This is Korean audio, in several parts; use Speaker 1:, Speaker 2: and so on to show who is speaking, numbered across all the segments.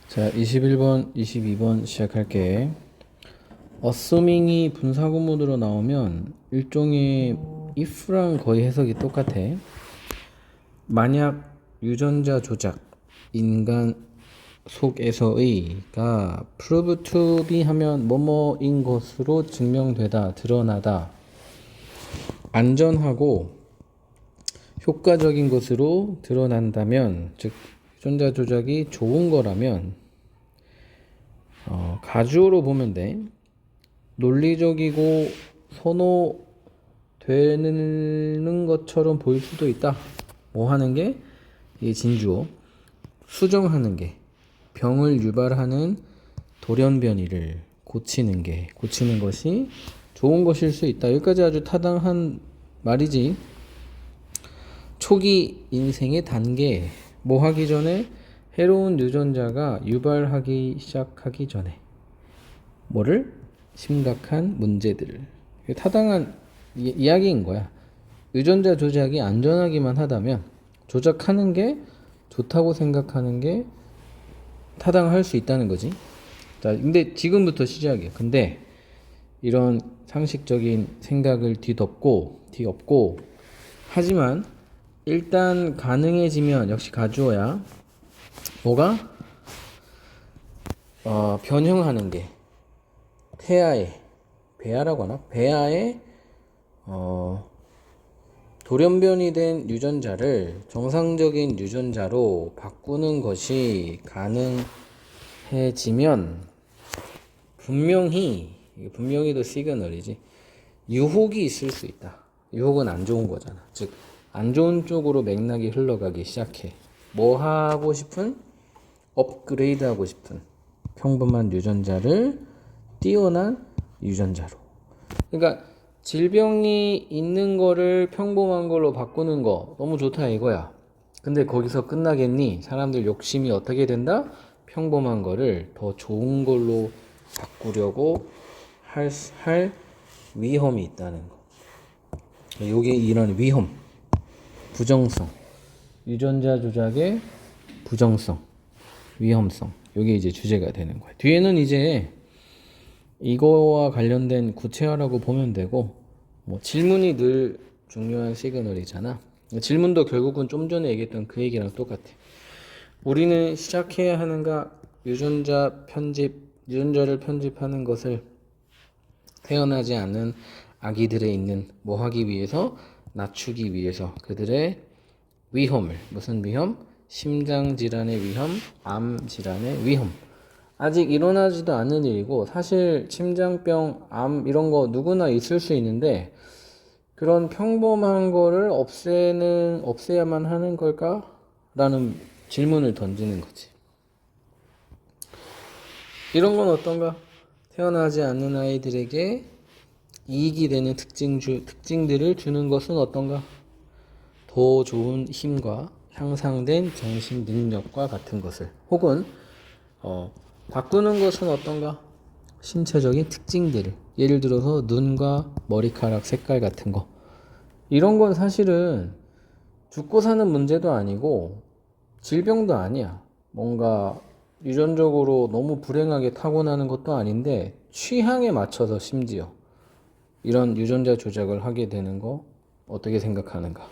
Speaker 1: 자, 21번, 22번 시작할게. assuming이 분사구 모드로 나오면 일종의 if랑 거의 해석이 똑같아. 만약 유전자 조작, 인간 속에서의가 prove to be 하면 뭐뭐인 것으로 증명되다, 드러나다, 안전하고 효과적인 것으로 드러난다면, 즉 유전자 조작이 좋은 거라면 가주어로 보면 돼. 논리적이고 선호되는 것처럼 보일 수도 있다. 뭐 하는 게? 이게 진주어. 수정하는 게. 병을 유발하는 돌연변이를 고치는 것이 좋은 것일 수 있다. 여기까지 아주 타당한 말이지. 초기 인생의 단계, 뭐 하기 전에 해로운 유전자가 유발하기 시작하기 전에 뭐를? 심각한 문제들을. 타당한 이야기인 거야. 유전자 조작이 안전하기만 하다면 조작하는 게 좋다고 생각하는 게 타당할 수 있다는 거지. 자, 근데 지금부터 시작이야. 근데 이런 상식적인 생각을 뒤엎고 하지만 일단 가능해지면 역시 가주어야. 뭐가? 변형하는 게 배아라고 하나? 배아의 돌연변이 된 유전자를 정상적인 유전자로 바꾸는 것이 가능해지면 분명히도 시그널이지. 유혹이 있을 수 있다. 유혹은 안 좋은 거잖아. 즉 안 좋은 쪽으로 맥락이 흘러가기 시작해. 뭐 하고 싶은? 업그레이드 하고 싶은 평범한 유전자를 뛰어난 유전자로. 그러니까 질병이 있는 거를 평범한 걸로 바꾸는 거 너무 좋다 이거야. 근데 거기서 끝나겠니? 사람들 욕심이 어떻게 된다? 평범한 거를 더 좋은 걸로 바꾸려고 할 위험이 있다는 거. 요게 이런 위험, 부정성, 유전자 조작의 부정성, 위험성. 요게 이제 주제가 되는 거야. 뒤에는 이제 이거와 관련된 구체화라고 보면 되고, 뭐 질문이 늘 중요한 시그널이잖아. 질문도 결국은 좀 전에 얘기했던 그 얘기랑 똑같아. 우리는 시작해야 하는가? 유전자를 편집하는 것을 태어나지 않는 아기들에 있는 뭐 하기 위해서? 낮추기 위해서 그들의 위험을, 무슨 위험? 심장질환의 위험, 암질환의 위험. 아직 일어나지도 않는 일이고, 사실 심장병, 암 이런 거 누구나 있을 수 있는데 그런 평범한 거를 없애야만 하는 걸까? 라는 질문을 던지는 거지. 이런 건 어떤가? 태어나지 않는 아이들에게 이익이 되는 특징들을 주는 것은 어떤가? 더 좋은 힘과 향상된 정신 능력과 같은 것을, 혹은 바꾸는 것은 어떤가? 신체적인 특징들을, 예를 들어서 눈과 머리카락 색깔 같은 거. 이런 건 사실은 죽고 사는 문제도 아니고 질병도 아니야. 뭔가 유전적으로 너무 불행하게 타고나는 것도 아닌데 취향에 맞춰서 심지어 이런 유전자 조작을 하게 되는 거 어떻게 생각하는가?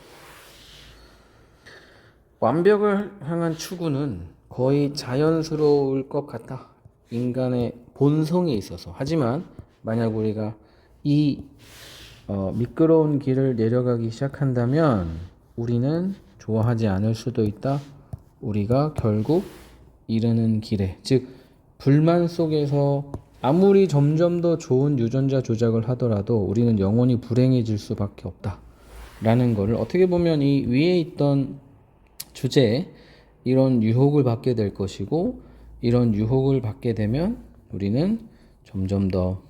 Speaker 1: 완벽을 향한 추구는 거의 자연스러울 것 같다. 인간의 본성에 있어서. 하지만 만약 우리가 이 미끄러운 길을 내려가기 시작한다면 우리는 좋아하지 않을 수도 있다. 우리가 결국 이르는 길에, 즉 불만 속에서 아무리 점점 더 좋은 유전자 조작을 하더라도 우리는 영원히 불행해질 수밖에 없다 라는 거를, 어떻게 보면 이 위에 있던 주제에 이런 유혹을 받게 될 것이고, 이런 유혹을 받게 되면 우리는 점점 더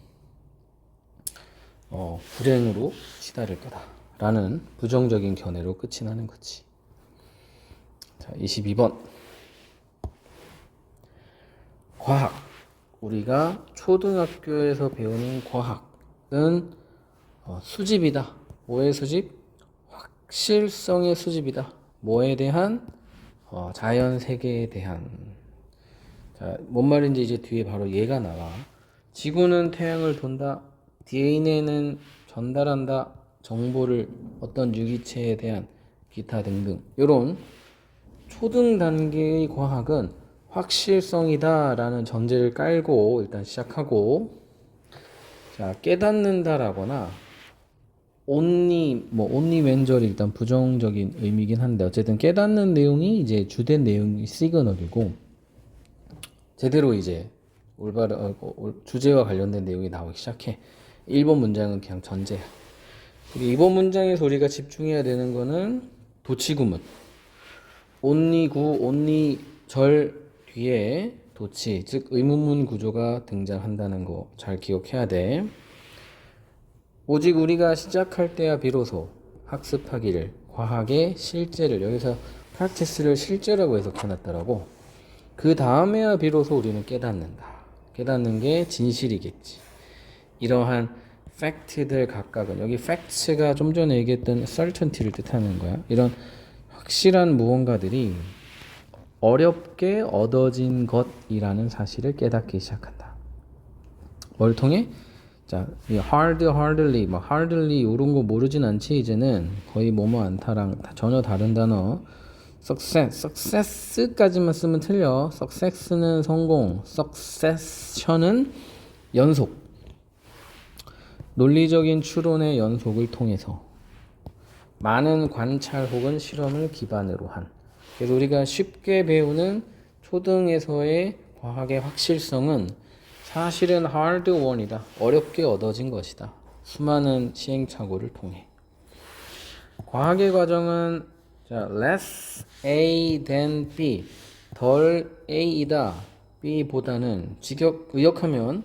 Speaker 1: 불행으로 치달을 거다 라는 부정적인 견해로 끝이 나는 거지. 자, 22번 과학. 우리가 초등학교에서 배우는 과학은 수집이다. 뭐의 수집? 확실성의 수집이다. 뭐에 대한? 자연 세계에 대한. 자, 뭔 말인지 이제 뒤에 바로 얘가 나와. 지구는 태양을 돈다. DNA는 전달한다. 정보를 어떤 유기체에 대한 기타 등등. 이런 초등 단계의 과학은 확실성이다라는 전제를 깔고 일단 시작하고, 자, 깨닫는다라거나 only 왼절이 일단 부정적인 의미긴 한데, 어쨌든 깨닫는 내용이 이제 주된 내용이 시그널이고, 제대로 이제 주제와 관련된 내용이 나오기 시작해. 1번 문장은 그냥 전제야. 그리고 2번 문장에서 우리가 집중해야 되는 거는 도치구문. only only 절 뒤에 도치, 즉 의문문 구조가 등장한다는 거 잘 기억해야 돼. 오직 우리가 시작할 때야 비로소 학습하기를, 과학의 실제를, 여기서 practice를 실제라고 해석해놨더라고. 그 다음에야 비로소 우리는 깨닫는다. 깨닫는 게 진실이겠지. 이러한 팩트들 각각은, 여기 facts가 좀 전에 얘기했던 certainty를 뜻하는 거야. 이런 확실한 무언가들이 어렵게 얻어진 것이라는 사실을 깨닫기 시작한다. 뭘 통해? 자, 이 hardly, hardly 이런 거 모르진 않지. 이제는 거의 뭐뭐 않다랑 전혀 다른 단어. success까지만 쓰면 틀려. success는 성공, succession은 연속. 논리적인 추론의 연속을 통해서 많은 관찰 혹은 실험을 기반으로 한. 그래서 우리가 쉽게 배우는 초등에서의 과학의 확실성은 사실은 hard won이다. 어렵게 얻어진 것이다. 수많은 시행착오를 통해. 과학의 과정은 자, less A than B, 덜 A이다. B보다는 의역하면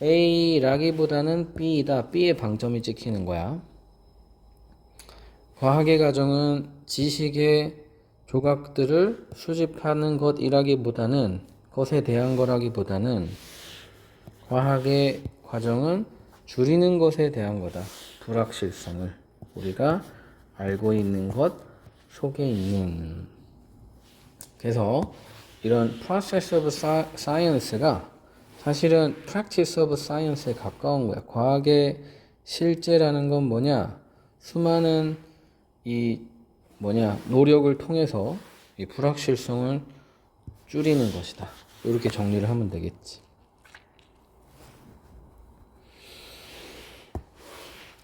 Speaker 1: A라기보다는 B이다. B의 방점이 찍히는 거야. 과학의 과정은 지식의 조각들을 수집하는 것에 대한 거라기보다는 과학의 과정은 줄이는 것에 대한 거다. 불확실성을 우리가 알고 있는 것 속에 있는. 그래서 이런 process of science가 사실은 practice of science에 가까운 거야. 과학의 실제라는 건 뭐냐? 수많은 노력을 통해서 이 불확실성을 줄이는 것이다. 이렇게 정리를 하면 되겠지.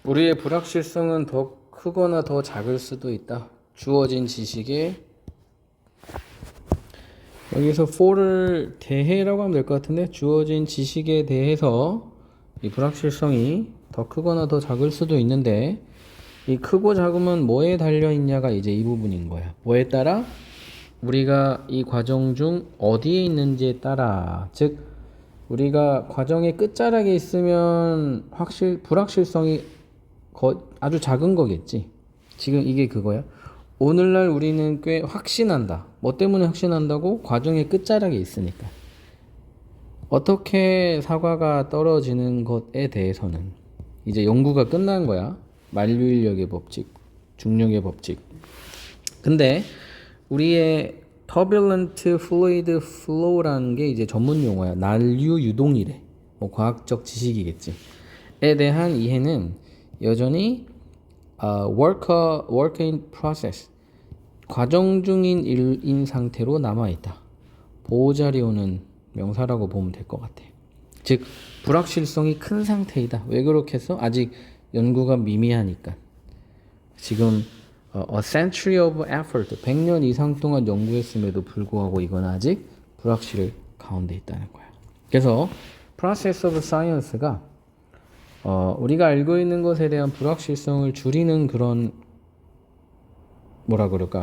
Speaker 1: 우리의 불확실성은 더 크거나 더 작을 수도 있다. 주어진 지식에, 여기서 for를 대해라고 하면 될 것 같은데, 주어진 지식에 대해서 이 불확실성이 더 크거나 더 작을 수도 있는데, 이 크고 작음은 뭐에 달려 있냐가 이제 이 부분인 거야. 뭐에 따라? 우리가 이 과정 중 어디에 있는지에 따라. 즉 우리가 과정의 끝자락에 있으면 불확실성이 아주 작은 거겠지. 지금 이게 그거야. 오늘날 우리는 꽤 확신한다. 뭐 때문에 확신한다고? 과정의 끝자락에 있으니까. 어떻게 사과가 떨어지는 것에 대해서는 이제 연구가 끝난 거야. 만류인력의 법칙, 중력의 법칙. 근데 우리의 turbulent fluid flow라는 게 이제 전문 용어야. 난류 유동이래. 뭐 과학적 지식이겠지. 에 대한 이해는 여전히 work in process, 과정 중인 일인 상태로 남아있다. 보호자료는 명사라고 보면 될 것 같아. 즉 불확실성이 큰 상태이다. 왜 그렇게 해서? 아직 연구가 미미하니까. 지금 a century of effort, 100년 이상 동안 연구했음에도 불구하고 이건 아직 불확실 가운데 있다는 거야. 그래서 process of science가 우리가 알고 있는 것에 대한 불확실성을 줄이는 그런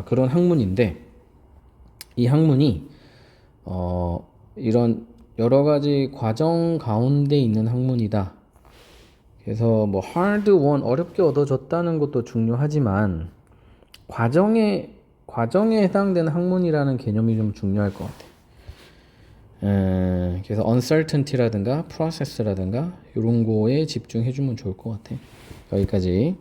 Speaker 1: 그런 학문인데, 이 학문이 이런 여러 가지 과정 가운데 있는 학문이다. 그래서 뭐 hard won, 어렵게 얻어졌다는 것도 중요하지만 과정에 해당되는 학문이라는 개념이 좀 중요할 것 같아. 그래서 uncertainty라든가 process라든가 이런 거에 집중해주면 좋을 것 같아. 여기까지.